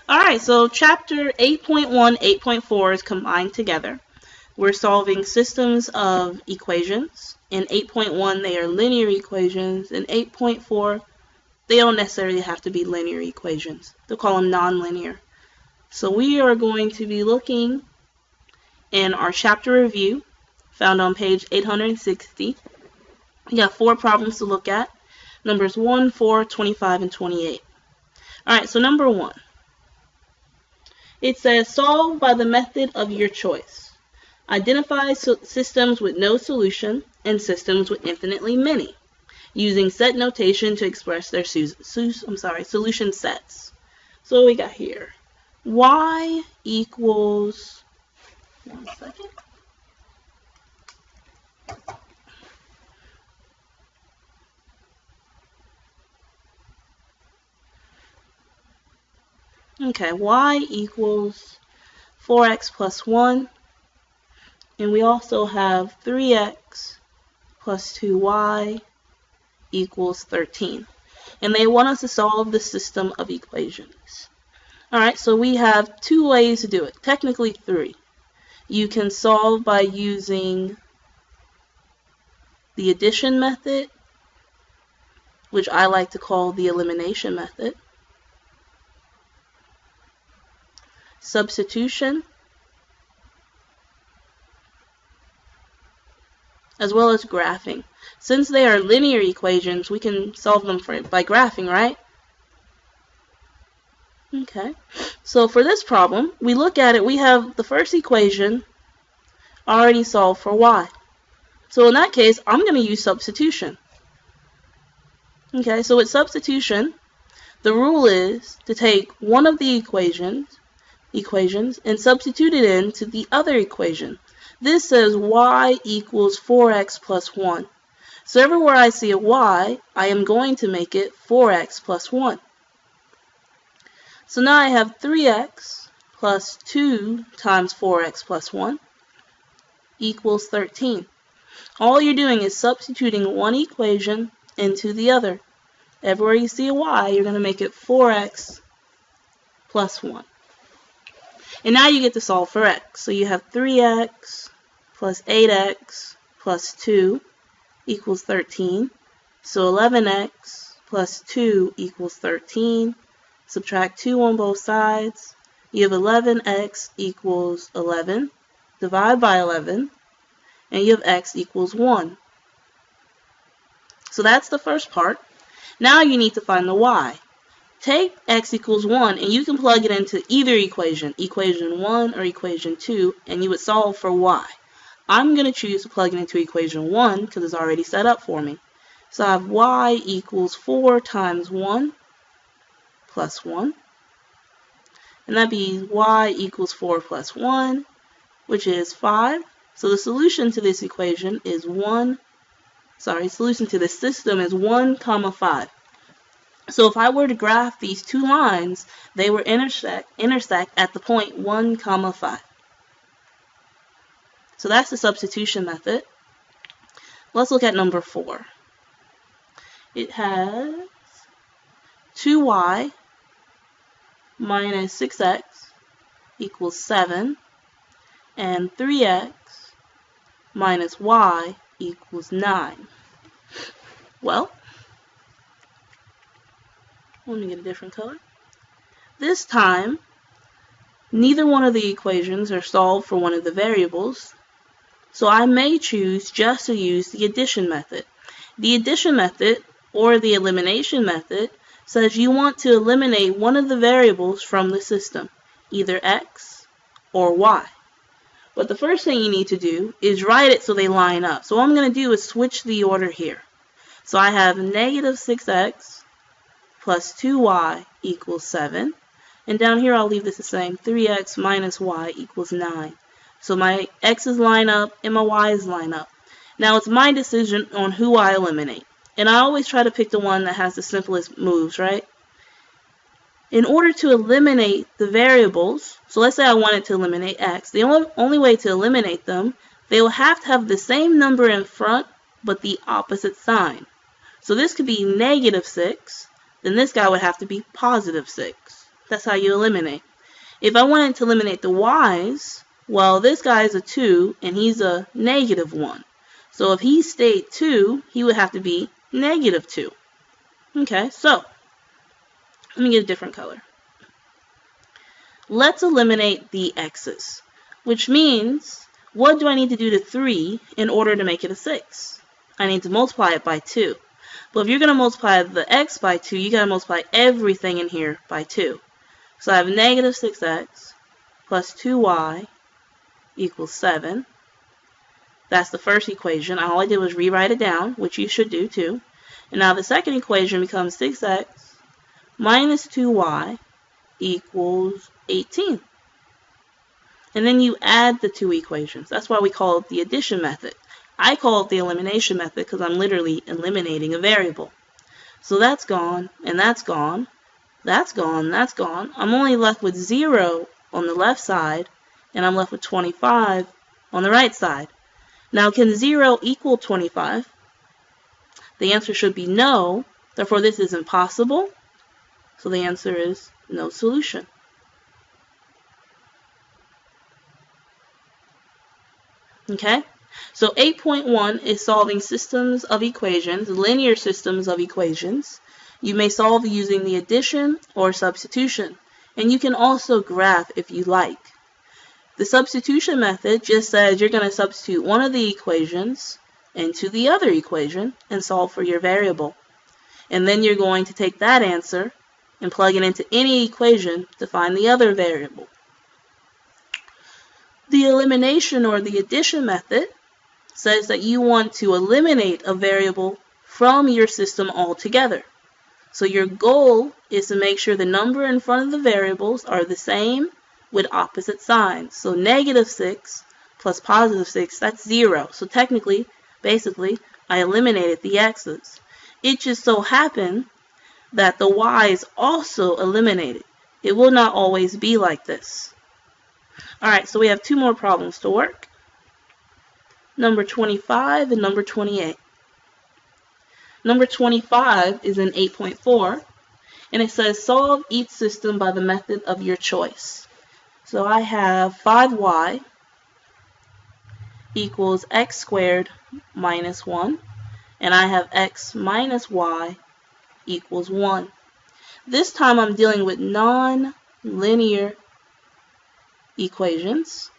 Alright, so chapter 8.1, 8.4 is combined together. We're solving systems of equations. In 8.1, they are linear equations. In 8.4, they don't necessarily have to be linear equations. They'll call them nonlinear. So we are going to be looking in our chapter review, found on page 860. We got 4 problems to look at. Numbers 1, 4, 25, and 28. Alright, so number 1. It says solve by the method of your choice. Identify systems with no solution and systems with infinitely many, using set notation to express their solution sets. So what we got here, y equals, one second. Okay, y equals 4x plus 1, and we also have 3x plus 2y equals 13. And they want us to solve the system of equations. Alright, so we have 2 ways to do it, technically 3. You can solve by using the addition method, which I like to call the elimination method. Substitution, as well as graphing. Since they are linear equations, we can solve them by graphing, right? Okay, so for this problem, we look at it, we have the first equation already solved for y. So in that case, I'm going to use substitution. Okay, so with substitution, the rule is to take one of the equations and substitute it into the other equation. This says y equals 4x plus 1. So everywhere I see a y, I am going to make it 4x plus 1. So now I have 3x plus 2 times 4x plus 1 equals 13. All you're doing is substituting one equation into the other. Everywhere you see a y, you're going to make it 4x plus 1. And now you get to solve for x. So you have 3x plus 8x plus 2 equals 13. So 11x plus 2 equals 13. Subtract 2 on both sides. You have 11x equals 11. Divide by 11. And you have x equals 1. So that's the first part. Now you need to find the y. Take x equals 1 and you can plug it into either equation, equation 1 or equation 2, and you would solve for y. I'm going to choose to plug it into equation 1 because it's already set up for me. So I have y equals 4 times 1 plus 1. And that be y equals 4 plus 1, which is 5. So the solution to this equation is solution to this system is 1, 5. So if I were to graph these two lines, they would intersect at the point 1, 5. So that's the substitution method. Let's look at number 4. It has 2y minus 6x equals 7, and 3x minus y equals 9. Well, let me get a different color. This time, neither one of the equations are solved for one of the variables, so I may choose just to use the addition method. The addition method, or the elimination method, says you want to eliminate one of the variables from the system, either x or y. But the first thing you need to do is write it so they line up. So what I'm going to do is switch the order here. So I have negative 6x plus 2y equals 7. And down here I'll leave this the same. 3x minus y equals 9. So my x's line up and my y's line up. Now it's my decision on who I eliminate. And I always try to pick the one that has the simplest moves, right? In order to eliminate the variables, so let's say I wanted to eliminate x, the only way to eliminate them, they will have to have the same number in front, but the opposite sign. So this could be negative 6, then this guy would have to be positive 6. That's how you eliminate. If I wanted to eliminate the y's, well, this guy is a 2 and he's a negative 1. So if he stayed 2, he would have to be negative 2. Okay, so let me get a different color. Let's eliminate the x's, which means, what do I need to do to 3 in order to make it a 6? I need to multiply it by 2. But if you're going to multiply the x by 2, you got to multiply everything in here by 2. So I have negative 6x plus 2y equals 7. That's the first equation. All I did was rewrite it down, which you should do too. And now the second equation becomes 6x minus 2y equals 18. And then you add the two equations. That's why we call it the addition method. I call it the elimination method because I'm literally eliminating a variable. So that's gone, and that's gone, that's gone, that's gone. I'm only left with 0 on the left side, and I'm left with 25 on the right side. Now, can 0 equal 25? The answer should be no. Therefore, this is impossible. So the answer is no solution. Okay? So 8.1 is solving systems of equations, linear systems of equations. You may solve using the addition or substitution. And you can also graph if you like. The substitution method just says you're going to substitute one of the equations into the other equation and solve for your variable. And then you're going to take that answer and plug it into any equation to find the other variable. The elimination or the addition method says that you want to eliminate a variable from your system altogether. So your goal is to make sure the number in front of the variables are the same with opposite signs. So negative 6 plus positive 6, that's 0. So technically, basically, I eliminated the x's. It just so happened that the y is also eliminated. It will not always be like this. Alright, so we have two more problems to work. Number 25 and number 28. Number 25 is in 8.4, and it says solve each system by the method of your choice. So I have 5y equals x squared minus 1, and I have x minus y equals 1. This time I'm dealing with non-linear equations.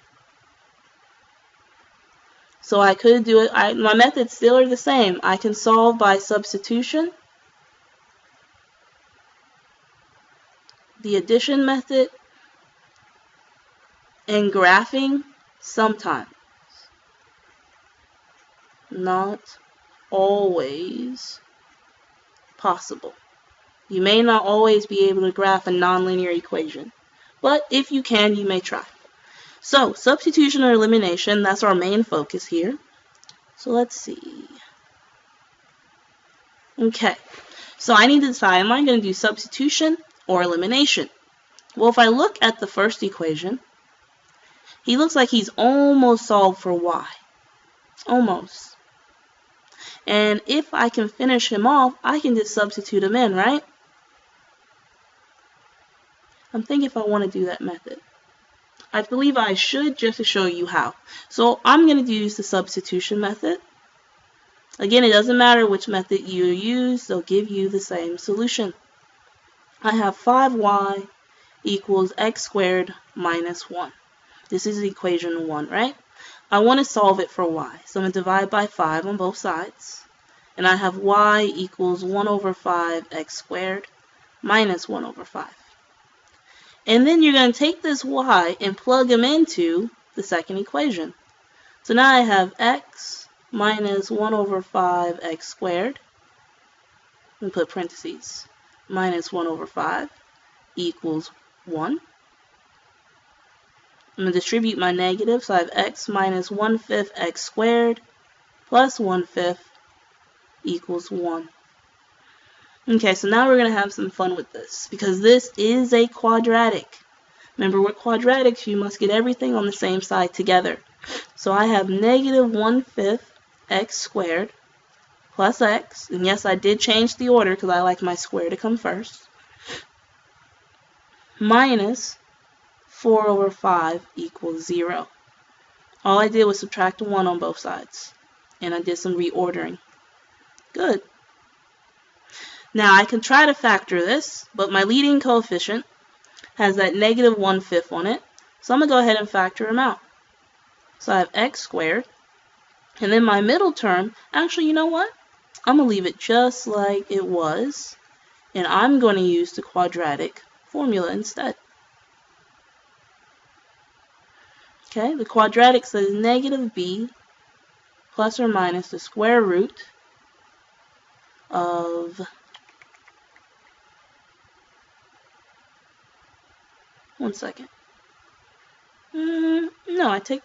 So I could do it, my methods still are the same. I can solve by substitution, the addition method, and graphing sometimes. Not always possible. You may not always be able to graph a nonlinear equation, but if you can, you may try. So, substitution or elimination, that's our main focus here. So let's see. Okay, so I need to decide, am I going to do substitution or elimination? Well, if I look at the first equation, he looks like he's almost solved for y. Almost. And if I can finish him off, I can just substitute him in, right? I'm thinking if I want to do that method. I believe I should, just to show you how. So I'm going to use the substitution method. Again, it doesn't matter which method you use, they'll give you the same solution. I have 5y equals x squared minus 1. This is equation 1, right? I want to solve it for y. So I'm going to divide by 5 on both sides. And I have y equals 1 over 5 x squared minus 1 over 5. And then you're going to take this y and plug them into the second equation. So now I have x minus 1 over 5 x squared, and put parentheses, minus 1 over 5 equals 1. I'm going to distribute my negative, so I have x minus 1/5 x squared plus 1/5 equals 1. Okay, so now we're going to have some fun with this, because this is a quadratic. Remember, with quadratics, you must get everything on the same side together. So I have negative 1/5 x squared plus x, and yes, I did change the order because I like my square to come first, minus 4 over 5 equals 0. All I did was subtract a 1 on both sides, and I did some reordering. Good. Now I can try to factor this, but my leading coefficient has that negative 1/5 on it, so I'm going to go ahead and factor them out. So I have x squared, and then my middle term, actually, you know what? I'm going to leave it just like it was, and I'm going to use the quadratic formula instead. Okay, the quadratic says negative b plus or minus the square root of, one second. No, I take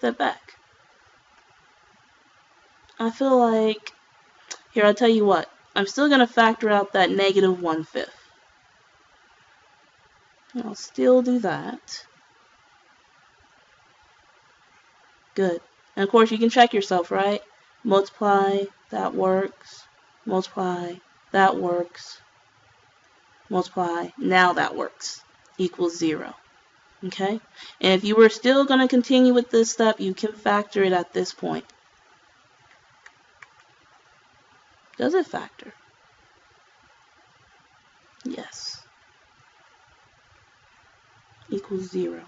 that back. I feel like, here, I'll tell you what, I'm still going to factor out that negative 1/5. I'll still do that. Good. And of course, you can check yourself, right? Multiply, that works. Multiply, that works. Multiply, now that works. Equals 0. Okay? And if you were still going to continue with this step, you can factor it at this point. Does it factor? Yes. Equals 0.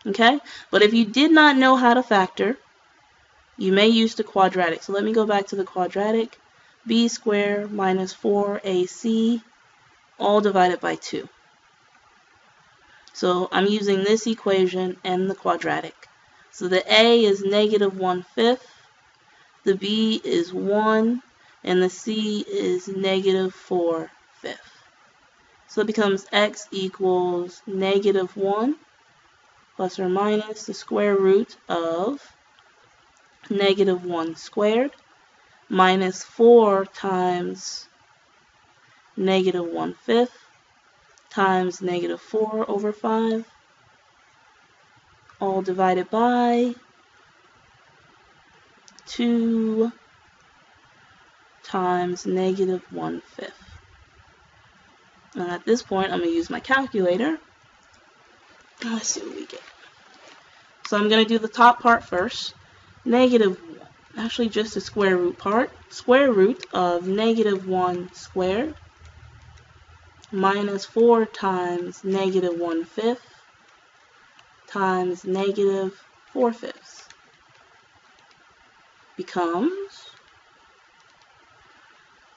Okay? But if you did not know how to factor, you may use the quadratic. So let me go back to the quadratic. B squared minus 4ac all divided by 2. So I'm using this equation and the quadratic. So the a is negative 1/5, the b is 1, and the c is negative 4/5. So it becomes x equals negative 1 plus or minus the square root of negative 1 squared minus 4 times negative 1/5 times negative 4 over 5, all divided by 2 times negative 1/5. And at this point, I'm going to use my calculator. Let's see what we get. So I'm going to do the top part first. Negative 1, actually just the square root part. Square root of negative 1 squared minus 4 times negative 1/5 times negative 4/5 becomes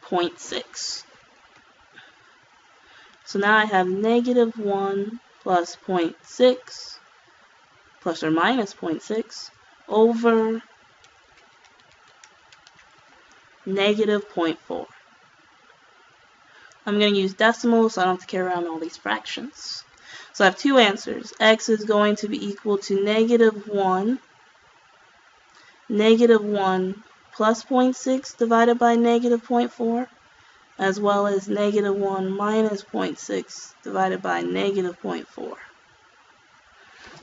0.6. So now I have negative 1 plus 0.6 plus or minus 0.6 over negative 0.4. I'm going to use decimals so I don't have to carry around all these fractions. So I have two answers. X is going to be equal to negative 1 plus 0.6 divided by negative 0.4, as well as negative 1 minus 0.6 divided by negative 0.4.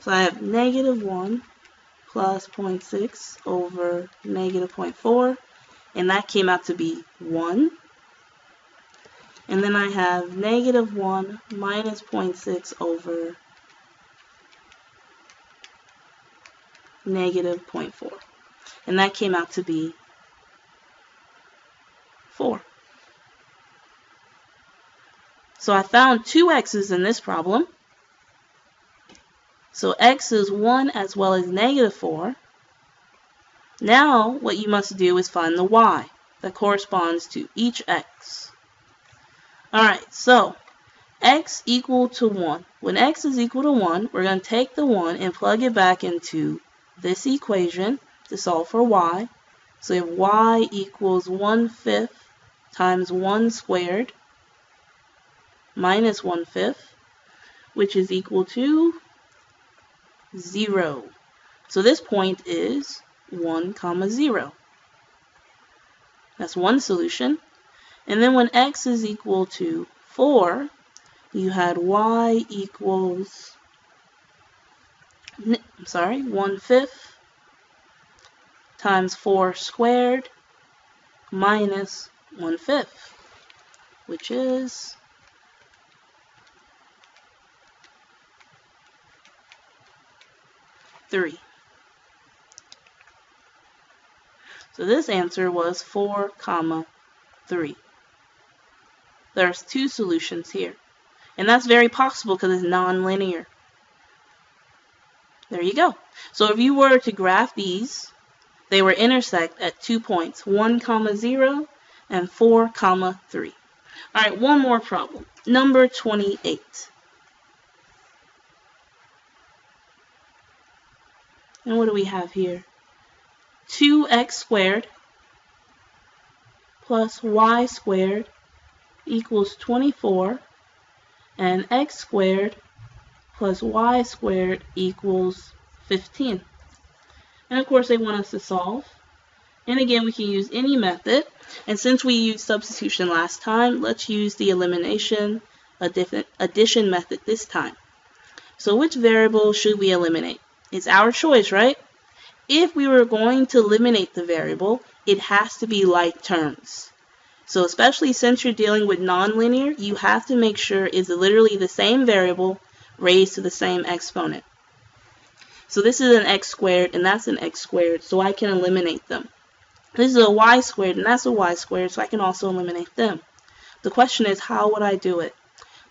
So I have negative 1 plus 0.6 over negative 0.4, and that came out to be 1. And then I have negative 1 minus 0.6 over negative 0.4. And that came out to be 4. So I found two x's in this problem. So x is 1 as well as negative 4. Now what you must do is find the y that corresponds to each x. Alright, so x equal to 1. When x is equal to 1, we're going to take the 1 and plug it back into this equation to solve for y. So we have y equals 1/5 times 1 squared minus 1/5, which is equal to 0. So this point is 1, 0. That's one solution. And then when x is equal to 4, you had y equals 1/5 times 4 squared minus 1/5, which is 3. So this answer was 4, 3. There's 2 solutions here. And that's very possible because it's nonlinear. There you go. So if you were to graph these, they would intersect at 2 points, 1, 0 and 4, 3. All right, one more problem. Number 28. And what do we have here? 2x squared plus y squared equals 24, and x squared plus y squared equals 15. And of course they want us to solve. And again, we can use any method. And since we used substitution last time, let's use the elimination addition method this time. So which variable should we eliminate? It's our choice, right? If we were going to eliminate the variable, it has to be like terms. So especially since you're dealing with nonlinear, you have to make sure it's literally the same variable raised to the same exponent. So this is an x squared and that's an x squared, so I can eliminate them. This is a y squared and that's a y squared, so I can also eliminate them. The question is, how would I do it?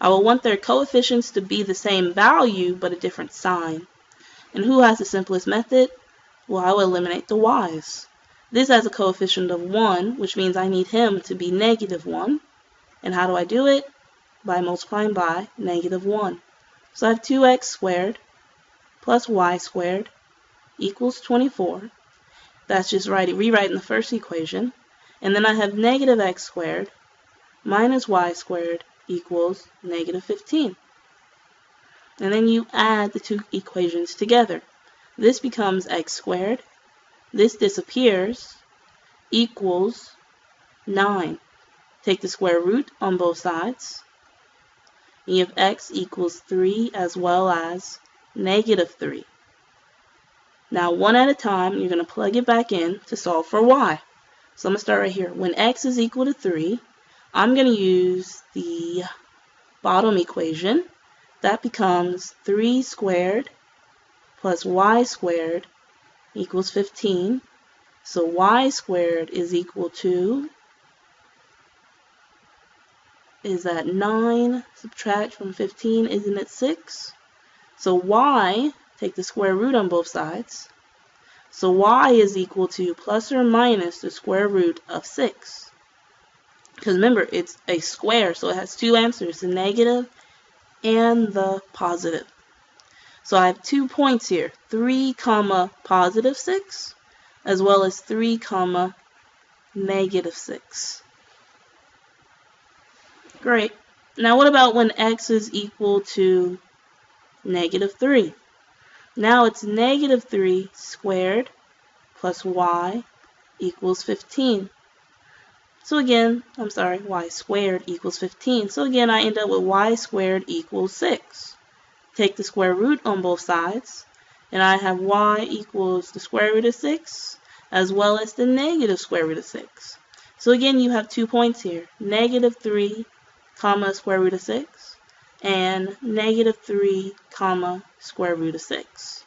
I will want their coefficients to be the same value but a different sign. And who has the simplest method? Well, I will eliminate the y's. This has a coefficient of 1, which means I need him to be -1. And how do I do it? By multiplying by -1. So I have 2x squared plus y squared equals 24. That's just rewriting the first equation. And then I have -x squared minus y squared equals -15. And then you add the 2 equations together. This becomes x squared. This disappears, equals 9. Take the square root on both sides. And you have x equals 3 as well as -3. Now, one at a time, you're going to plug it back in to solve for y. So I'm going to start right here. When x is equal to 3, I'm going to use the bottom equation. That becomes 3 squared plus y squared equals 15. So y squared is equal to, is that 9? Subtract from 15, isn't it 6? So y, take the square root on both sides. So y is equal to plus or minus the square root of 6. Because remember, it's a square, so it has 2 answers, the negative and the positive. So I have 2 points here, 3, positive 6, as well as 3, negative 6. Great. Now what about when x is equal to -3? Now it's -3 squared plus y equals 15. So again, y squared equals 15. So again, I end up with y squared equals 6. Take the square root on both sides, and I have y equals the square root of 6, as well as the negative square root of 6. So again, you have 2 points here, -3, square root of 6, and -3, square root of 6.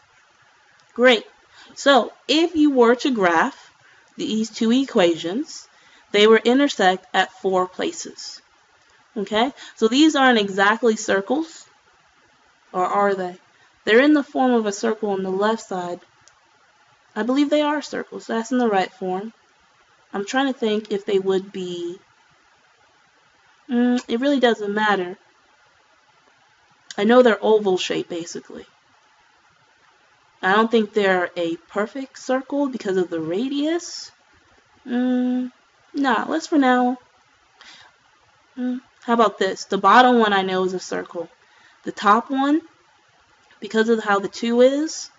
Great. So if you were to graph these 2 equations, they would intersect at 4 places. Okay? So these aren't exactly circles. Or are they? They're in the form of a circle on the left side. I believe they are circles. That's in the right form. I'm trying to think if they would be... it really doesn't matter. I know they're oval shaped, basically. I don't think they're a perfect circle because of the radius. Nah, let's for now. How about this? The bottom one I know is a circle. The top one, because of how the 2 is,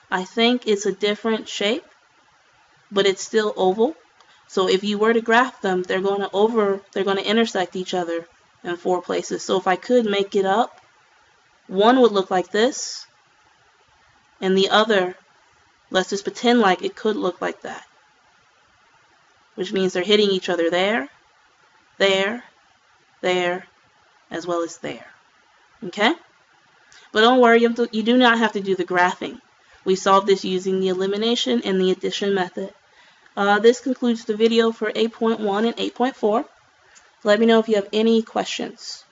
I think it's a different shape, but it's still oval. So if you were to graph them, they're going to intersect each other in 4 places. So if I could make it up, one would look like this, and the other, let's just pretend like it could look like that. Which means they're hitting each other there, there, there, as well as there. Okay? But don't worry, you do not have to do the graphing. We solved this using the elimination and the addition method. This concludes the video for 8.1 and 8.4. Let me know if you have any questions.